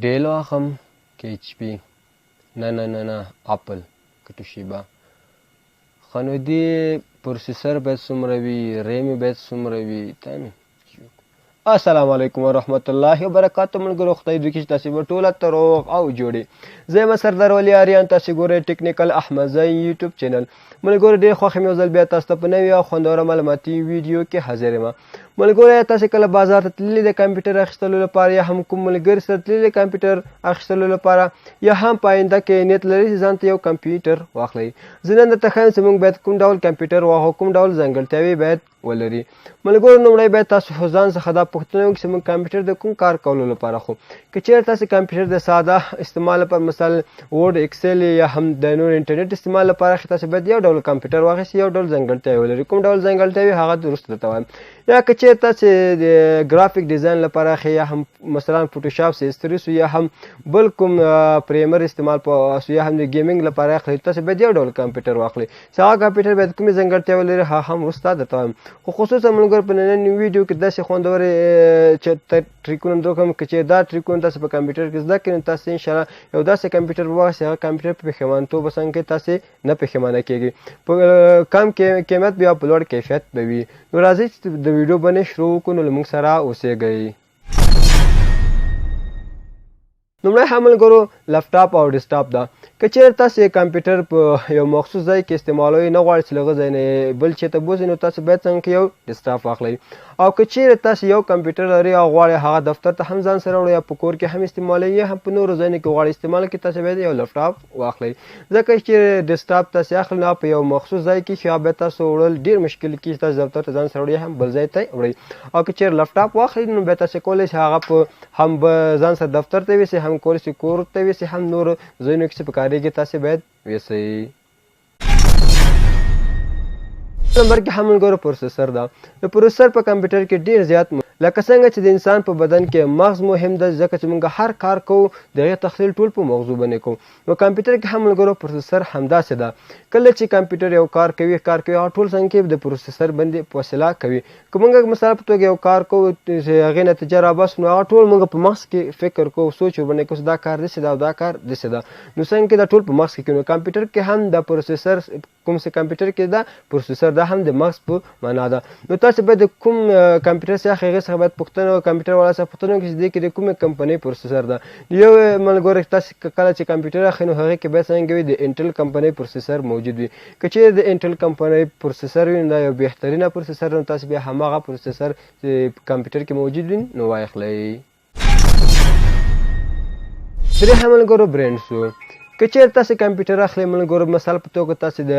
ډیل واخم که ایچ پی نه اپل که توشیبا ښه نو دې پروسیسر باید څومره وي ریم یې باید څومره وي السلام علیکم ورحمت الله وبرکاتو ملګرو خدای دې وکړي چې تاسې به ټوله ته روغ او جوړې زه یم سردار ولی اریان تاسې ګورئ ټیکنیکل احمدزی یوټیوب چینل ملګرو ډېر خوښ یم یو ځل بیا تاسو ته په نوي او خوندوره معلوماتي ویډیو کې حاضر یم ملګرو تاسې کله بازار ته تللي د کمپیوټر اخیستلو لپاره یا هم کوم ملګري سره تللي د کمپیوټر اخیستلو لپاره یا هم په آینده کې نیت لري چې ځان ته یو کمپیوټر واخلئ زه نن درته ښایم چې موږ باید کوم ډول کمپیوټر واخلو کوم ډول ځانګړتیاوې باید ولري ملګرو لومړی باید تاسو ځان څخه دا پوښتنه وکړئ چې موږ کمپیوټر د کوم کار کولو لپاره خو که چېرې تاسې کمپیوټر د ساده استعمال لپاره مثال ورډ اکسل یا هم د نور انټرنیټ استعمال لپاره اخلئ تاسې باید یو ډول کمپیوټر واخیستئ یو ډول ځانګړتیاوې ولري کوم ډول ځانګړتیاوې هغه وروسته درته وایم یا که چېرې تاسې د ګرافیک ډیزاین لپاره اخلئ یا هم مثلا فوټوشاپ سیستریس یا هم بل کوم پریمر استعمال یا هم د ګیمینګ لپاره اخلئ تاسې باید یو ډول کمپیوټر واخلئ چې هغه کمپیوټر باید کومې ځانګړتیاوې ولري هغه هم وروسته درته وایم خو خصوصا ملګرو په ننني ویډیو کې داسې خوندورې ټریکونه درته وکړم که چې دا ټریکونه تاسې په کمپیوټر کې زده کړئ نو تاسې انشاءالله یو داسې کمپیوټر به واخلئ چې هغه کمپیوټر په پښیمانتوب څنګه کې تاسې نه پښیمانه کېږئ په کم قیمت بیا په لوړ کیفیت به وي نو راځئ چې د ویډیو باندې شروع وکړو نو له موږ سره اوسېږئ لومړی ښه ملګرو لپټاپ او ډیسکټاپ ده که چېرې تاسې کمپیوټر په یو مخصوص ځای کې استعمالوئ نه غواړئ چې له هغه ځای نه بل چېرته بوځئ نو تاسې باید څنګه یو ډیسکټاپ واخلئ او که چېرې تاسې یو کمپیوټر لرئ او غواړئ هغه دفتر ته هم ځان سره وړئ یا په کور کې هم استعمالوئ یا هم په نورو ځایونو کې غواړئ استعمال کړئ تاسې باید یو لپټاپ واخلئ ځکه چې ډیسکټاپ تاسې اخلئ نو په یو مخصوص ځای کې چې بیا تاسو وړل ډېر مشکل کېږي چې تاسې دفتر ته ځان سره وړئ هم بل ځای ته وړئ او که چېرې لپټاپ واخلئ نو بیا تاسې کولی شئ هغه په هم به ځان سره دفتر ته یوسئ هم کولی شئ کور ته یوسئ هم نورو ځایونو کې چې په کارېږي تاسې باید ویسئ نمبر کې هم ملګرو پروسیسر ده د پروسیسر په کمپیوټر کې ډېر زیات لکه څنګه چې د انسان په بدن کې مغز مهم ده ځکه چې موږ هر کار کوو د هغې تحصیل ټول په مغزو باندې کوو نو کمپیوټر کې هم ملګرو پروسیسر همداسې ده کله چې کمپیوټر یو کار کوي هغه ټول څنګه کې د پروسیسر باندې فاصله کوي که موږ مثال په توګه یو کار کوو چې هغې نتیجه راباسو نو هغه ټول موږ په مغز کې فکر کوو سوچ ورباندې کوو چې دا کار داسې ده او دا کار داسې ده نو څنګه کې دا ټول په مغز کې کوي نو کمپیوټر کې هم د پروسیسر کوم چې کمپیوټر کې ده پروسیسر دا هم د مغز په معنا ده نو تاسې باید د کوم کمپیوټر څخه هغې څخه باید پوښتنه کمپیوټر والا څخه پوښتنه وکړئ چې دې کې د کومې کمپنۍ پروسیسر ده یو ملګرو تاسې کله چې کمپیوټر اخلئ نو هغې کې باید څنګه وي د انټل کمپنۍ پروسیسر موجود وي که چېرې د انټل کمپنۍ پروسیسر وي نو دا یو بهترینه پروسیسر نو تاسې بیا هماغه پروسیسر چې کمپیوټر کې موجود وي نو واخلئ درېیم ملګرو برینډ شو که چېرې تاسې کمپیوټر اخلئ ملګرو مثال په توګه تاسې د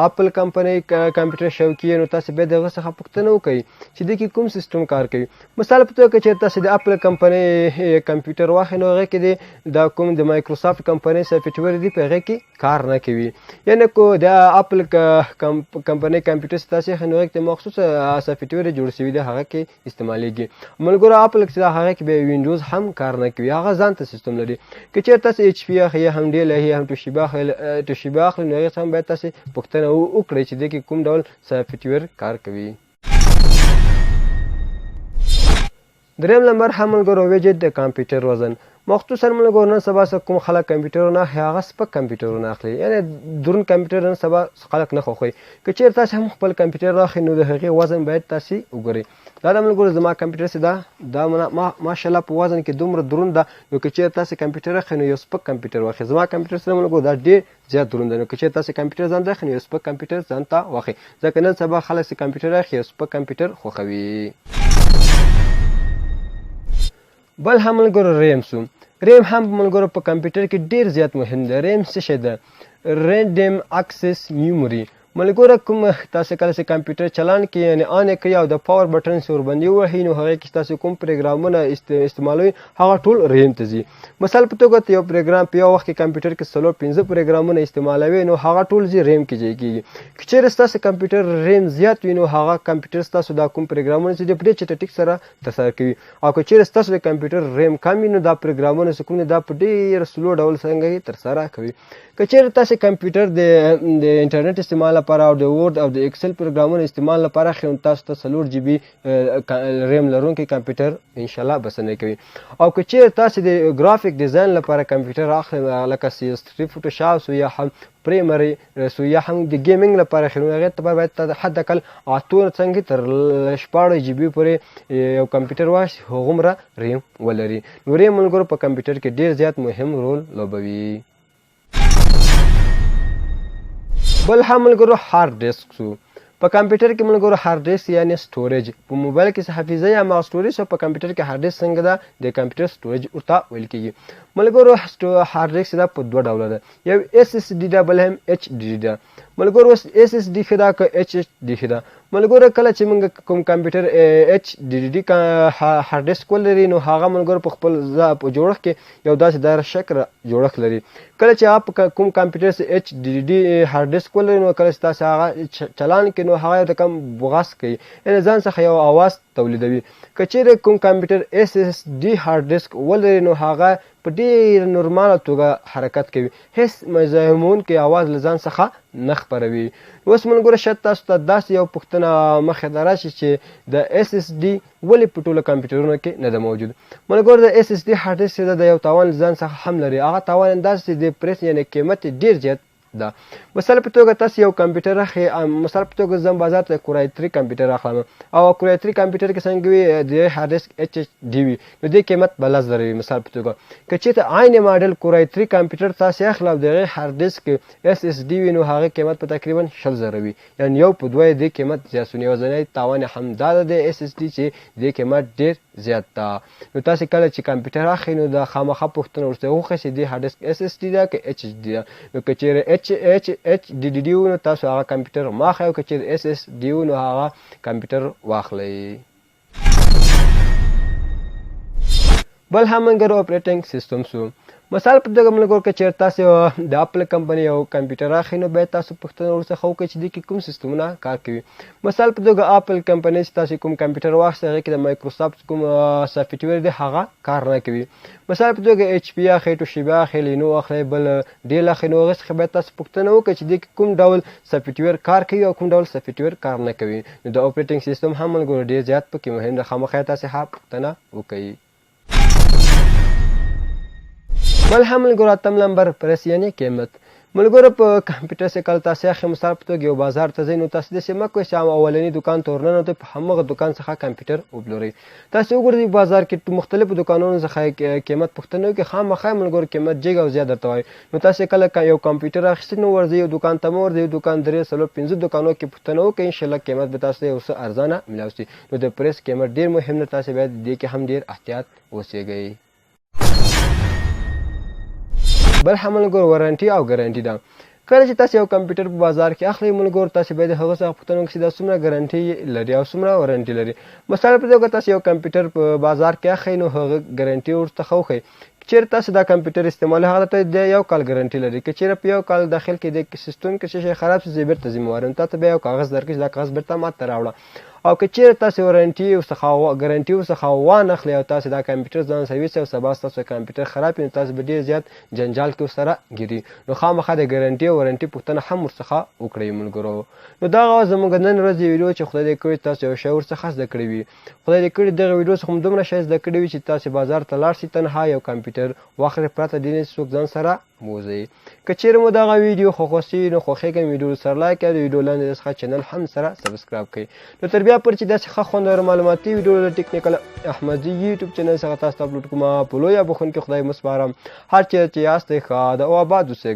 اپل کمپنۍ کمپیوټر شوقي یې نو تاسې باید د هغه څخه پوښتنه وکړئ چې دې کې کوم سیسټم کار کوي مثال په توګه چېرې تاسې د اپل کمپنۍ کمپیوټر واخلئ نو هغې کې دا کوم د مایکروسافټ کمپنۍ سافټویر دي په هغې کې کار نه کوي یعنې کو د اپل کمپنۍ کمپیوټر چې تاسې اخلئ نو هغې کې مخصوص سافټویر جوړ شوي دی هغه کې استعمالیږي ملګرو اپل چې هغه کې بیا وینډوز هم کار نه کوي هغه ځان ته سیسټم لري که چېرې تاسې ایچ پي اخلئ یا هم ډیل یا هم توشیبا اخلئ نو هغې څخه هم باید تاسې پوښتنه وکړئ چې دې کې کوم ډول سافټویر کار کوي درېیم نمبر هم ملګرو ویجټ د کمپیوټر وزن مخصوصا ملګرو نن سبا کوم خلک کمپیوټرونه اخلي هغه سپک کمپیوټرونه اخلي یعنې دروند کمپیوټر نن سبا خلک نه خوښوي که چېرې تاسې هم خپل کمپیوټر راخلئ نو د هغې وزن باید تاسې وګورئ دا د ملګرو زما کمپیوټر چې دا ماشاءالله په وزن کې دومره دروند ده نو که چېرې تاسې کمپیوټر اخلئ نو یو سپک کمپیوټر واخلئ زما کمپیوټر سره ملګرو دا ډېر زیات دروند دی نو که چېرې تاسې کمپیوټر ځان ته اخلئ نو یو سپک کمپیوټر ځان ته واخلئ ځکه نن سبا خلک چې کمپیوټر اخلي یو سپک کمپیوټر خوښوي بل هم ملګرو ریم شو ریم هم ملګرو په کمپیوټر کې ډېر زیات مهم دی ریم څه شی ده ریډیم اکسس میموري ملګرو کوم تاسې کله چې کمپیوټر چلان کې یعنې آن یې کړئ او د پاور بټن چې ورباندې ووهئ نو هغې کې تاسې کوم پروګرامونه استعمالوئ هغه ټول ریم ته ځي مثال په توګه یو پروګرام په یو وخت کې کمپیوټر کې 4-5 پروګرامونه استعمالوي نو هغه ټول ځي ریم کې ځای کېږي که چېرې ستاسې کمپیوټر ریم زیات وي نو هغه کمپیوټر ستاسو دا کوم پروګرامونه چې دی په ډېر چټک سره ترسره کوي او که چېرې ستاسو د کمپیوټر ریم کم وي نو دا پروګرامونه چې کوم دي دا په ډېر سلو ډول څنګه یې ترسره کوي که چېرې تاسې کمپیوټر د انټرنیټ استعمال لپاره او د ورډ او د ایکسل پروګرامونو استعمال لپاره خو تاسو ته 4 جی بی ریم لرونکی کمپیوټر ان شاء الله بسنه کوي. او که چیرې تاسو د ګرافیک ډیزاین لپاره کمپیوټر اخلئ لکه CS3 فوټوشاپ سو یا هم پریمری سو یا هم د گیمینګ لپاره خو هغه ته باید حد اقل 8 څنګه تر 14 جی بی پورې یو کمپیوټر واشي هغومره ریم ولري. نو ریم ملګرو په کمپیوټر کې ډیر زیات مهم رول لوبوي. بل هم ملګرو هارد ډیسک سو په کمپیوټر کې ملګرو هارد ډیسک یعنی سټوریج په موبایل کې حافظه یا ما سټوریج په کمپیوټر کې هارد ډیسک څنګه ده د کمپیوټر سټوریج ورته ویل کیږي. ملګرو هارد ډیسک دا په دوه ډوله ده. یو SSD ده بل هم HDD ده. ملګرو SSD خدا که HDD خدا ملګرو کله چې موږ کوم کمپیوټر HDD هارد ډیسک ولري نو هغه ملګرو په خپل په جوړښت کې یو داسې دایره شکل جوړښت لري. کله چې آپ کوم کمپیوټر HDD هارد ډیسک ولري نو کله چې تاسو هغه چلان کې نو هغه د کم بغاس کوي یعنی ځان څخه یو आवाज تولیدوي. که چیرې کوم کمپیوټر SSD هارد ډیسک ولري نو هغه په ډېر نورماله توګه حرکت کوي هیڅ مزاحمونکې اواز له ځان څخه نه خپروي. اوس ملګرو شاید تاسو ته داسې یو پوښتنه مخې ته راشي چې د SSD ولې په ټولو کمپیوټرونو کې نه ده موجود. ملګرو د SSD هارد ډیسک د یو تاوان ځان څخه هم لري. هغه تاوان داسې د پریس یعنې قیمت ډېر زیات ده. مثال په توګه تاسو یو کمپیوټر اخلئ مثال په توګه زم بازار ته کورای 3 کمپیوټر اخلم او کورای 3 کمپیوټر کې څنګه وي د هارد ډیسک HDD وي نو د قیمت بل زر وي. مثال په توګه که چېرته عین ماډل کورای 3 کمپیوټر تاسو اخلئ او د هارد ډیسک SSD وي نو هغه قیمت په تقریبا 60,000 وي یعنی یو په دوه د قیمت زیات سونی وزنۍ تاوان هم دا د SSD چې د قیمت ډیر زیات ده. نو تاسو کله چې کمپیوټر اخلئ نو د خامخا پوښتنه ورته وکړئ چې د هارد ډیسک SSD ده که HDD ده. نو که چیرې HDD نو تاسو هغه کمپیوټر ماخه او که چیرې SSD نو هغه کمپیوټر واخلئ. بل هم ملګرو اپریټینګ سیستم سو مثال په توګه ملګرو که چیرې تاسو د اپل کمپنۍ یو کمپیوټر اخلئ نو باید تاسو پوښتنه ورڅخه وکړئ چې دې کې کوم سیستمونه کار کوي. مثال په توګه اپل کمپنۍ چې تاسو کوم کمپیوټر واخلئ هغې کې د مایکروسافټ کوم سافټویر دی هغه کار نه کوي. مثال په توګه HP اخلئ توشیبا اخلئ لینو اخلئ بل ډیل اخلئ نو هغې څخه باید تاسو پوښتنه وکړئ چې دې کې کوم ډول سافټویر کار کوي او کوم ډول سافټویر کار نه کوي. نو د اپریټینګ سیستم هم ملګرو ډېر زیات پکې مهم دی. خامخا تاسو ها پوښتنه وکړئ. بل هم ملګرو اتم نمبر پریس یعنی قیمت. ملګرو په کمپیوټر سے کله تاسو اخلئ مثال په توګه یو بازار ته ځئ نو تاسو داسې مه کوئ چې اولني دکان ته ورننوتئ په همغه دکان څخه کمپیوټر وپلورئ. تاسو وګورئ بازار کې مختلفو دکانونو څخه قیمت پوښتنه وکړئ خامخا ملګرو قیمت جګ او زیات درته وایي. نو تاسو کله یو کمپیوټر اخیستئ نو ورځئ یو دکان ته مه ورځئ یو دکان 3 4 5 دکانو کې پوښتنه وکړئ انشاءالله قیمت به تاسو ته یو څه ارزانه ملاو شي. نو د پریس قیمت ډېر مهم دی. تاسو باید دې کې هم ډېر احتیاط اوسئ. بل هم ملګرو وارنټي او ګارنټي ده. کله چې تاسو یو کمپیوټر په بازار کې اخلئ ملګرو تاسو باید هغه څخه پوښتنه وکړئ چې دا څومره ګارنټي لري او څومره وارنټي لري. مثال په توګه تاسو یو کمپیوټر په بازار کې اخلئ نو هغه ګارنټي ورڅخه وښیئ. چیرې تاسو دا کمپیوټر استعمالوئ هغه ته د 1 کال ګارنټي لري. که چیرې په 1 کال داخل کې د سیسټم کې څه شی خراب شي زه بیرته ذمه وارم تا ته بیا یو کاغذ درکړي چې دا کاغذ بیرته ماته راوړه. او که چیرې تاسو وارنټي ورڅخه ګارنټي ورڅخه وانخلئ او تاسو دا کمپیوټر ځان سرویس او سبا ستاسو کمپیوټر خراب وي نو تاسو به ډېر زیات جنجال کې ورسره ګیري. نو خامخا د ګارنټي او وارنټي پوښتنه هم ورڅخه وکړئ ملګرو. نو دغه زموږ نن ورځې ویډیو چې خدای دې کړي تاسو یو شی ورڅخه زده کړی وي. خدای دې کړي دغه ویډیو څخه هم دومره شی زده کړی وي چې تاسو بازار ته لاړ شئ تنها یو کمپیوټر واخلئ پرته دې نه څوک ځان سره بوځئ. که چیرې مو دغه ویډیو خوښ نو خوښیږم ویډیو سره لایک کړئ د ویډیو لاندې څخه چینل هم سره سبسکرایب کړئ. نو تر بیا پر چې داسې ښه خوندور معلوماتي ویډیو د ټیکنیکل احمدزي یوټیوب چینل څخه تاسو ته اپلوډ کوم. په لویه بخښونکي خدای مو سپارم. هر چیرې چې یاستئ ښاد او آباد اوسئ.